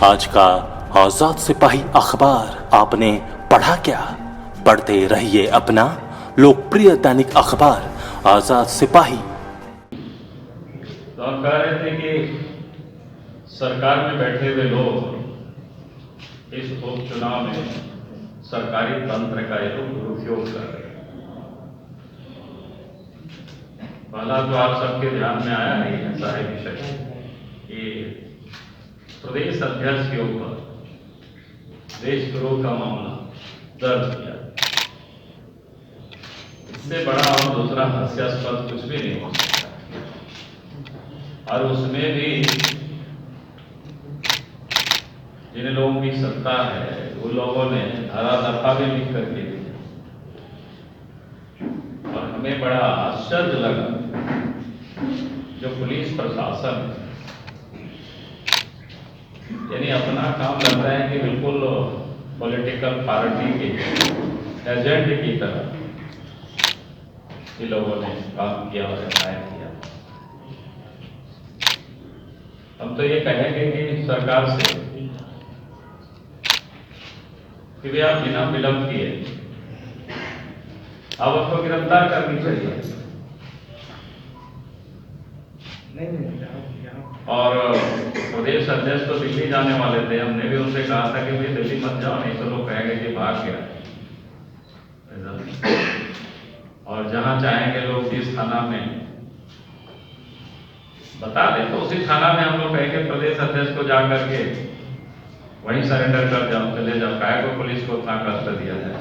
आज का आजाद सिपाही अखबार आपने पढ़ा क्या? पढ़ते रहिए अपना लोकप्रिय दैनिक अखबार आजाद सिपाही। तो हम कह रहे थे कि सरकार में बैठे हुए लोग इस उपचुनाव में सरकारी तंत्र का एक दुरुपयोग कर रहे हैं। पहला तो आप सबके ध्यान में आया नहीं है सारे विषय कि प्रदेश अध्यक्ष के ऊपर देशद्रोह का मामला दर्ज किया। इससे बड़ा और दूसरा हास्यास्पद कुछ भी नहीं हो सकता। और उसमें भी जिन लोगों की सत्ता है उन लोगों ने धारा दफा भी लिख करके दिया। और हमें बड़ा आश्चर्य लगा जो पुलिस प्रशासन है, यानी अपना काम लगता है कि बिल्कुल पॉलिटिकल पार्टी के एजेंट की तरह ये लोगों ने काम किया और न्याय किया। हम तो ये कहेंगे कि सरकार से कि वे आप बिना विलंब किए अब आपको गिरफ्तार करनी चाहिए। और प्रदेश अध्यक्ष तो दिल्ली जाने वाले थे। हमने भी उनसे कहा था कि भाई दिल्ली मत जाओ, नहीं तो लोग कहेंगे कि भाग गया। और जहां चाहेंगे लोग जिस थाना में बता दें तो उसी थाना में हम लोग कहेंगे प्रदेश अध्यक्ष को जाकर के वहीं सरेंडर कर जाओ, चले जाओ, काहे को पुलिस को उतना कष्ट दिया जाए।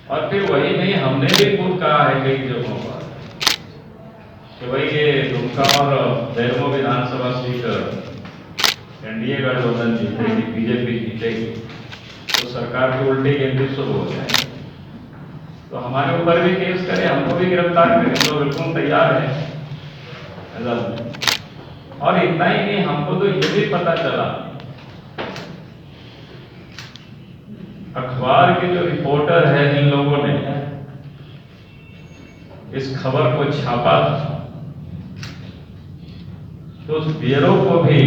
और फिर वही नहीं, हमने भी खुद कहा है कई जगहों पर कि भाई ये दुमका और बेरमो विधानसभा सीट एनडीए गठबंधन जीतेगी, बीजेपी जीतेगी तो सरकार की उल्टी गेंदी शुरू हो जाएगी। तो हमारे ऊपर भी केस करें, हमको भी गिरफ्तार करें, तो बिल्कुल तैयार है। और इतना ही नहीं, हमको तो ये भी पता चला अखबार के जो रिपोर्टर है जिन लोगों ने इस खबर को छापा था तो उस ब्यूरो को भी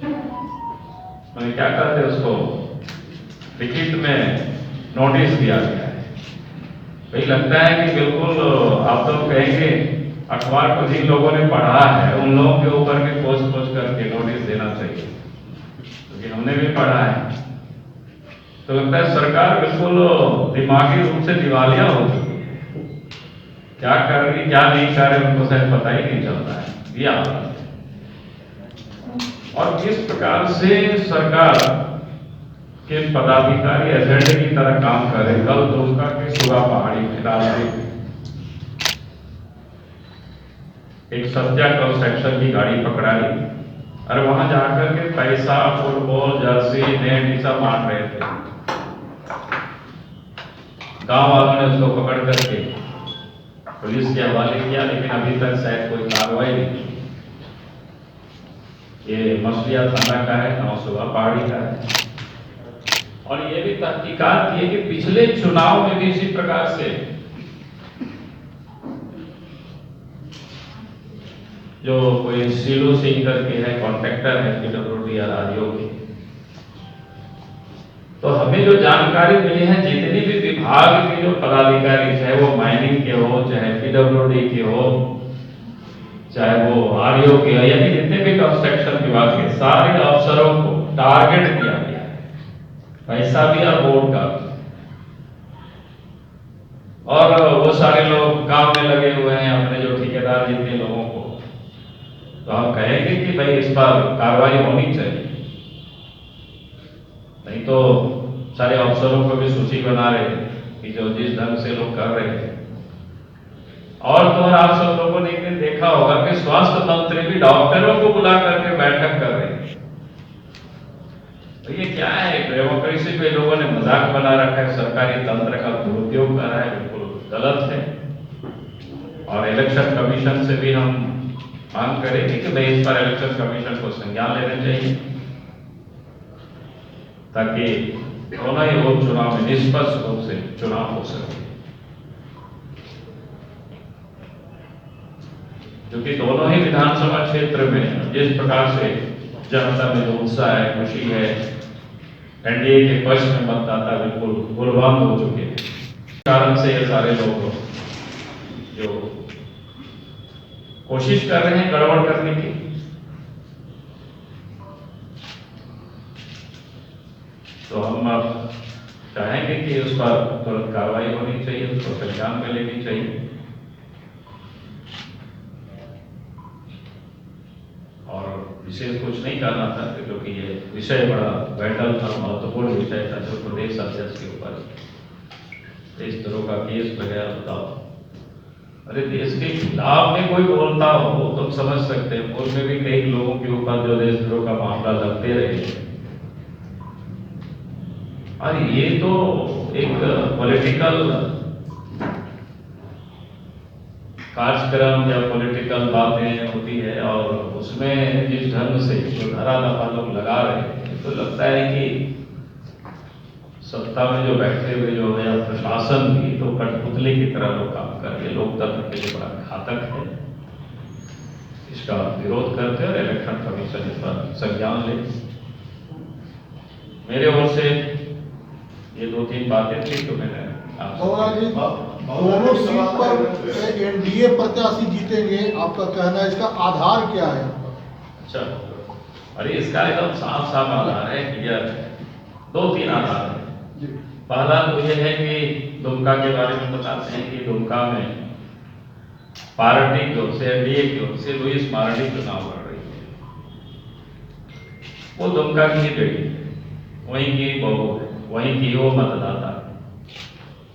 मैंने क्या कहते हैं उसको लिखित में नोटिस दिया गया है। भाई लगता है कि बिल्कुल आप तो कहेंगे अखबार को जिन लोगों ने पढ़ा है उन लोगों के ऊपर भी खोज करके नोटिस देना चाहिए, क्योंकि हमने भी पढ़ा है। तो लगता है सरकार बिल्कुल दिमागी रूप से दिवालिया हो चुकी है। क्या कर रही क्या नहीं कर रही उनको शायद पता ही नहीं चलता है दिया। और किस प्रकार से सरकार के पदाधिकारी एजेंट की तरह काम कर रहे। कल दुमका के सुगा पहाड़ी में एक सत्या कंस्ट्रक्शन की गाड़ी पकड़ाई और वहां जाकर के पैसा, फुटबॉल, जर्सी, नेट ये सब बांट रहे थे। गांव वालों ने उसको पकड़ करके पुलिस के हवाले किया, लेकिन अभी तक शायद कोई कार्रवाई नहीं। ये मछलिया थाना का है, गांव सुगा पहाड़ी का है। और ये भी तहकीकात की कि पिछले चुनाव में भी इसी प्रकार से जो कोई सीलो सिंह करके है, कॉन्ट्रैक्टर है पीडब्ल्यूडी आरआरओ के, तो हमें जो जानकारी मिली है जितनी भी विभाग के जो पदाधिकारी, चाहे वो माइनिंग के हो, चाहे पीडब्ल्यूडी के हो, चाहे वो आरओ के हो, यानी जितने भी कंस्ट्रक्शन विभाग के सारे अफसरों को टारगेट दिया गया है, पैसा भी और बोर्ड का भी। और वो सारे लोग काम में लगे हुए हैं, अपने जो ठेकेदार जितने लोगों को, तो हम कहेंगे कि भाई इस पर कार्रवाई होनी चाहिए। नहीं तो सारे अफसरों को भी सूची बना रहे कि जो जिस ढंग से लोग कर रहे हैं। और तो और आप सब लोगों ने एक दिन देखा होगा कि स्वास्थ्य मंत्री भी डॉक्टरों को बुला करके बैठक कर रहे हैं। तो ये क्या है? डेमोक्रेसी पे लोगों ने मजाक बना रखा है, सरकारी तंत्र का दुरुपयोग कर रहा है, बिल्कुल गलत है। और इलेक्शन कमीशन से भी हम मांग करेंगे कि भाई इस पर इलेक्शन कमीशन को संज्ञान लेना चाहिए, ताकि दोनों ही उपचुनाव में निष्पक्ष रूप से चुनाव हो सके। क्योंकि दोनों ही विधानसभा क्षेत्र में जिस प्रकार से जनता में जो उत्साह है, खुशी है, एनडीए के पक्ष में मतदाता बिल्कुल गुलवान हो चुके हैं। कारण से ये सारे लोग जो कोशिश कर रहे हैं गड़बड़ करने की, तो हम अब चाहेंगे कि उस पर तुरंत कार्रवाई होनी चाहिए, उसको संज्ञान में लेनी चाहिए और विशेष कुछ नहीं करना था, क्योंकि ये विषय बड़ा वाइटल था, महत्वपूर्ण विषय था जो प्रदेश अध्यक्ष के ऊपर इस तरह का केस वगैरह बताओ। अरे देश के खिलाफ में कोई बोलता हो तो समझ सकते हैं, पूर्व में भी कई लोगों के ऊपर जो देशद्रोह का मामला लगते रहे। और ये तो एक पॉलिटिकल कार्यक्रम या पॉलिटिकल बातें होती है और उसमें जिस ढंग से जो धरा दफा लोग लगा रहे हैं, तो लगता है कि सत्ता में जो बैठे हुए जो है प्रशासन भी तो कठपुतली की तरह लोग काम कर रहे हैं। लोकतंत्र के लिए बड़ा घातक है, इसका विरोध करते और इलेक्शन कमीशन इस पर संज्ञान ले। मेरे ओर से ये 2-3 बातें थी तो मैंने दोनों सीट पर एनडीए प्रत्याशी जीतेंगे, आपका कहना है, इसका आधार क्या है? अच्छा, अरे इसका एकदम साफ साफ आधार है, क्लियर है। 2-3 आधार है। पहला तो यह है कि दुमका के बारे में बताते हैं कि दुमका में पार्टी की ओर से, एनडीए की ओर से लुईस मार्डी चुनाव लड़ रही है। वो दुमका की ही बेटी है, वहीं की बहू है, वहीं की वो मतदाता,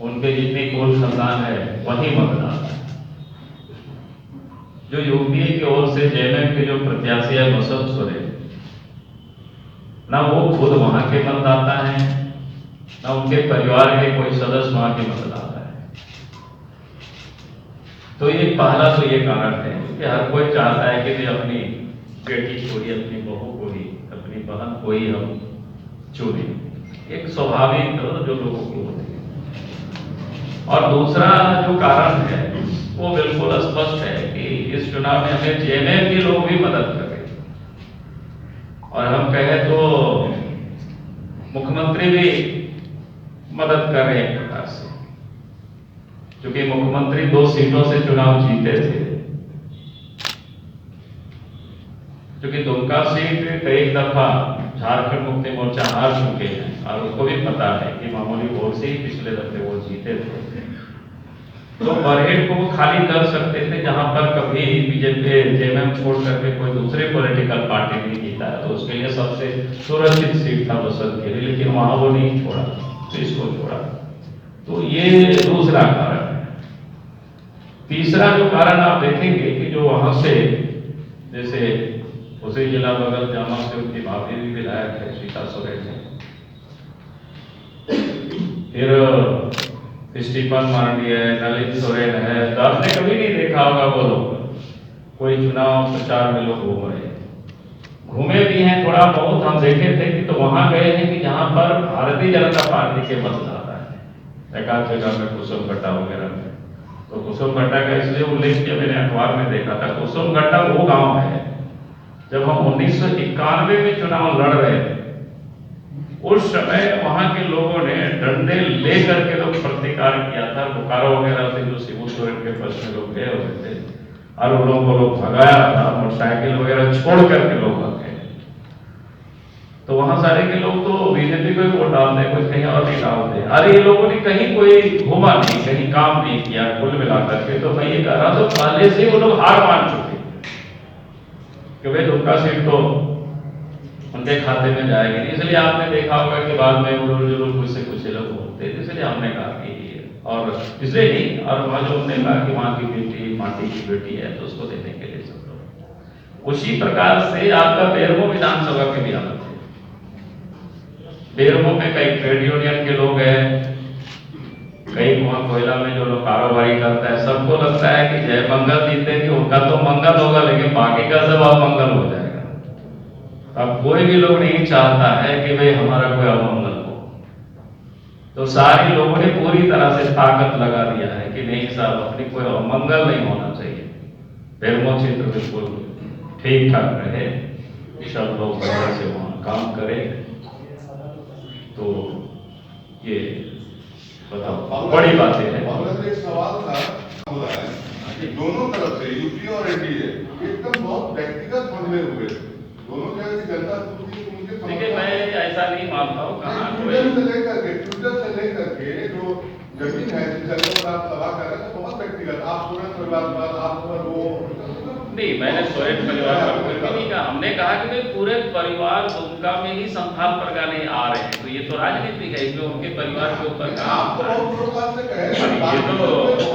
उनके जितनी कुल खानदान है वही मतदाता है। जो यूपीए की ओर से जेएमएम के जो प्रत्याशी है बसंत सोरेन, ना वो खुद वहां के मतदाता हैं, ना उनके परिवार के कोई सदस्य वहां के मतदाता है। तो ये पहला तो ये कारण है कि हर कोई चाहता है कि अपनी बेटी को ही, अपनी बहू को ही, अपनी बहन को ही हम चुने। एक स्वाभाविक जो लोगों की होती है। और दूसरा जो कारण है वो बिल्कुल स्पष्ट है कि इस चुनाव में हमें जेएमएम के लोग भी मदद कर रहे हैं और हम कहें तो मुख्यमंत्री भी मदद कर रहे हैं एक प्रकार से, क्योंकि मुख्यमंत्री 2 सीटों से चुनाव जीते थे। क्योंकि दुमका सीट कई दफा झारखंड मुक्ति मोर्चा हार चुके हैं और उसको भी पता है कि मामूली वोट से ही पिछले दफे वो जीते थे। तो बरहेट को वो खाली कर सकते थे, जहां पर कभी बीजेपी जेएमएम छोड़ करके कोई दूसरे पॉलिटिकल पार्टी नहीं जीता है, तो उसके लिए सबसे सुरक्षित सीट था बसंत के लिए, लेकिन वहां वो नहीं छोड़ा, तो इसको छोड़ा। तो ये दूसरा कारण है। तीसरा जो कारण आप देखेंगे कि जो वहां से, जैसे उसी जिला बगल जामा से उनकी भाभी भी विधायक है, सीता सोरेन है, फिर स्टीफन मार्डी है, नलिन सोरेन है। तो आपने कभी नहीं देखा होगा वो लोग कोई चुनाव प्रचार में लोग घूम रहे, घूमे भी हैं थोड़ा बहुत। हम देखे थे कि तो वहां गए हैं कि जहां पर भारतीय जनता पार्टी के मतदाता है, एकाध जगह में कुसुमगट्टा वगैरह में। तो कुसुमगट्टा का इसलिए उल्लेख किया, मैंने अखबार में देखा था। कुसुमगट्टा वो गांव है जब हम 1991 में चुनाव लड़ रहे थे, उस समय वहां के लोगों ने डंडे लेकर के लोग प्रतिकार किया था। बोकारो वगैरह से जो शिबू सोरेन के पक्ष में लोग गए हुए थे और उन लोगों को लोग भगाया था, मोटरसाइकिल वगैरह छोड़ करके लोग भाग गए। तो वहां सारे के लोग तो बीजेपी को ही वोट डालते, कुछ कहीं और नहीं डालते। अरे ये लोगों ने कहीं कोई घूमा नहीं, कहीं काम नहीं किया कुल मिलाकर के। तो मैं ये कह रहा तो पहले से वो लोग हार मान चुके कि भाई दुमका सीट तो उनके खाते में जाएगी नहीं। इसलिए आपने देखा होगा कि बाद में कुछ से कुछ लोग बोलते थे, इसलिए हमने कहा कि और इसलिए नहीं, और वहां जो हमने कहा कि वहां की बेटी माटी की बेटी है तो उसको देने के लिए सब लोग। उसी प्रकार से आपका बेरमो विधानसभा के भी हालत है। बेरमो में कई ट्रेड यूनियन के लोग हैं, कई वहां कोयला में जो लोग कारोबारी करता है, सबको लगता है कि जय मंगल जीतेंगे, उनका तो मंगल होगा लेकिन बाकी का सब अमंगल हो जाएगा। अब कोई भी लोग नहीं चाहता है कि भाई हमारा कोई अमंगल हो। तो सारे लोगों ने पूरी तरह से ताकत लगा दिया है कि नहीं साहब, अपनी कोई अमंगल नहीं होना चाहिए, बेरमो क्षेत्र बिल्कुल ठीक ठाक रहे। सब लोग बढ़िया से वहाँ काम करें, तो ये बताओ बड़ी बातें हैं। एक सवाल था कि दोनों तरफ से यूपी और एनडीए एकदम बहुत व्यक्तिगत हमले हुए थे, दोनों जगह की जनता देखिए मैं ऐसा नहीं मानता हूँ, कहाँ ट्विटर से लेकर के जो जमीन है जिन जगहों पर आप सभा कर रहे हैं तो बहुत व्यक्तिगत, आप तुरंत परिवार पर आप पर वो नहीं, मैंने सोरेन परिवार पर कोई भी नहीं कहा। हमने कहा कि भाई पूरे परिवार दुमका में ही संथाल परगने आ रहे हैं, तो ये तो राजनीति है, इसमें उनके परिवार के ऊपर ये तो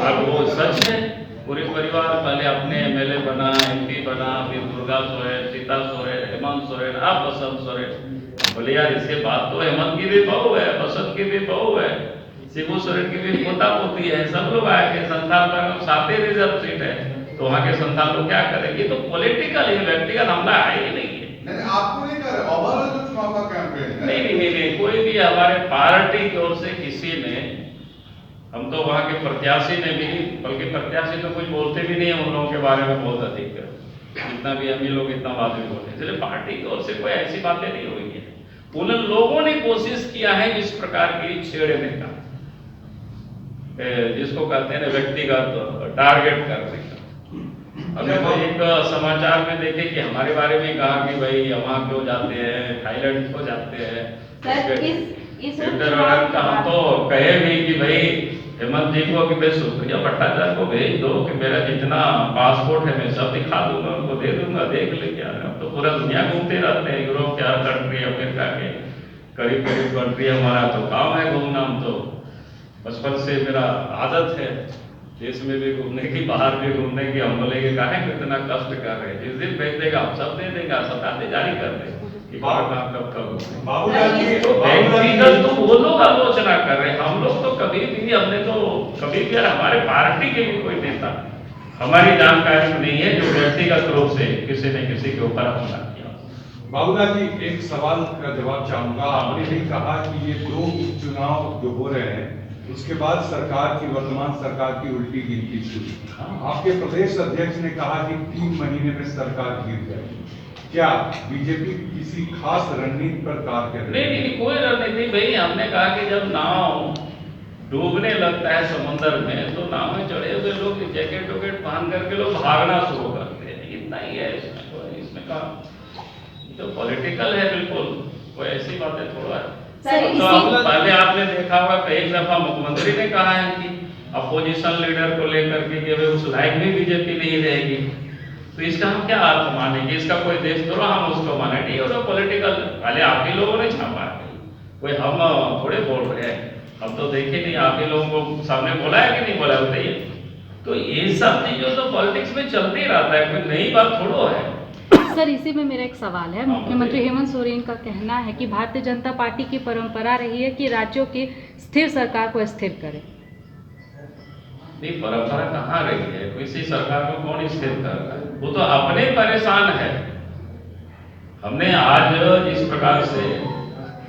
अब वो सच है। पूरे परिवार पहले अपने एमएलए बना, एमपी बना, फिर दुर्गा सोरेन, सीता सोरेन, हेमंत सोरेन, अब बसंत सोरेन। बोले यार इसके बाद तो हेमंत की भी बहू है, बसंत की भी बहू है, शिबू सोरेन की भी पोता पोती है, सब लोग आए के संथाल पर 7 रिजर्व सीट है, तो वहाँ के संथाल लोग क्या करेंगे? तो पॉलिटिकल है, व्यक्तिगत हमला है ही नहीं है। आपको नहीं कर रहे ओवरऑल जो चुनाव का कैंपेन है नहीं, कोई भी हमारे पार्टी की ओर से किसी ने, हम तो वहाँ के प्रत्याशी ने भी, बल्कि प्रत्याशी तो कुछ बोलते भी नहीं है उन लोगों के बारे में बहुत अधिक, जितना भी हम लोग इतना बात भी बोलते हैं, इसलिए पार्टी की ओर से कोई ऐसी बातें नहीं हुई है। उन लोगों ने कोशिश किया है इस प्रकार की छेड़ने का, जिसको कहते हैं व्यक्तिगत टारगेट करने का। अभी तो एक समाचार में देखे कि हमारे बारे में कहा कि भाई वहाँ क्यों जाते हैं, थाईलैंड क्यों जाते हैं, हम तो कहे भी कि भाई हेमंत जी को कि भाई सुप्रिया भट्टाचार्य को भेज दो कि मेरा जितना पासपोर्ट है मैं सब दिखा दूंगा, उनको दे दूंगा, देख ले क्या है। तो पूरा दुनिया घूमते रहते हैं, यूरोप के हर कंट्री, अमेरिका के करीब कंट्री, हमारा तो काम है घूमना। हम तो बचपन से मेरा आदत है देश में भी घूमने की, बाहर भी घूमने की। हम बोलेंगे काहे कितना कष्ट कर रहे हैं, जिस दिन भेज देगा हम सब दे देंगे, बताते जारी कर दें कि तो वो लोग आलोचना कर रहे हैं। हम लोग तो कभी भी, हमने तो कभी भी, हमारे पार्टी के भी कोई नेता हमारी जानकारी में नहीं है जो व्यक्तिगत रूप से किसी ने किसी के ऊपर हमला किया। बाबूलाल जी, एक सवाल का जवाब चाहूंगा। आपने भी कहा कि ये 2 उपचुनाव जो हो रहे हैं उसके बाद सरकार की, वर्तमान सरकार की उल्टी गिनती शुरू। आपके प्रदेश अध्यक्ष ने कहा कि 3 महीने में सरकार गिर जाएगी। क्या बीजेपी किसी खास रणनीति पर कार्य कर रही है? नहीं, कोई रणनीति भाई। हमने कहा कि जब नाव डूबने लगता है समुद्र में, तो नाव में चढ़े हुए लोग जैकेट वैकेट पहन करके लोग भागना शुरू करते हैं, इतना ही है इसमें कहा। तो पॉलिटिकल है बिल्कुल, कोई ऐसी बातें थोड़ा है। तो पहले आपने देखा होगा कई दफा मुख्यमंत्री ने कहा है कि अपोजिशन लीडर को लेकर के उस लायक भी बीजेपी नहीं रहेगी, तो इसका हम क्या अर्थ मानेंगे? इसका कोई देशद्रोह हम उसको माने नहीं, और पॉलिटिकल पहले आप ही लोगों ने छापा है, कोई हम थोड़े बोल रहे हैं। हम तो देखे नहीं, आप ही लोगों को सामने बोला है कि नहीं बोला, बताइए। तो ये सब चीजों तो पॉलिटिक्स में चलते रहता है, कोई नई बात थोड़ो है। सर, इसी में मेरा एक सवाल है। मुख्यमंत्री हेमंत सोरेन का कहना है कि भारतीय जनता पार्टी की परंपरा रही है कि राज्यों की स्थिर सरकार को स्थिर करे। नहीं, परंपरा कहाँ रही है? किसी सरकार को कौन स्थिर कर रहा है? वो तो अपने परेशान है। हमने आज जिस प्रकार से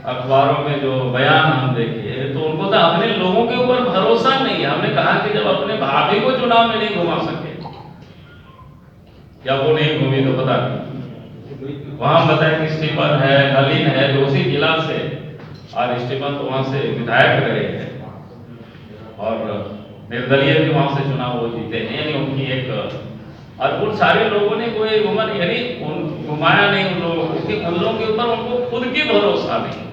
अखबारों में जो बयान हम देखे, तो उनको तो अपने लोगों के ऊपर भरोसा नहीं है। हमने कहा कि जब अपने भाभी को चुनाव में नहीं घुमा सके, या वो नहीं घूमी तो पता नहीं, वहां बताया कि स्टीफन है, नलिन है, जो उसी जिला से, और स्टीफन तो वहां से विधायक रहे हैं, और निर्दलीय भी वहां से चुनाव वो जीते हैं, यानी उनकी एक, और उन सारे लोगों ने कोई घुमाया नहीं उन लोगों को, क्योंकि उन लोगों के ऊपर उनको खुद की भरोसा नहीं।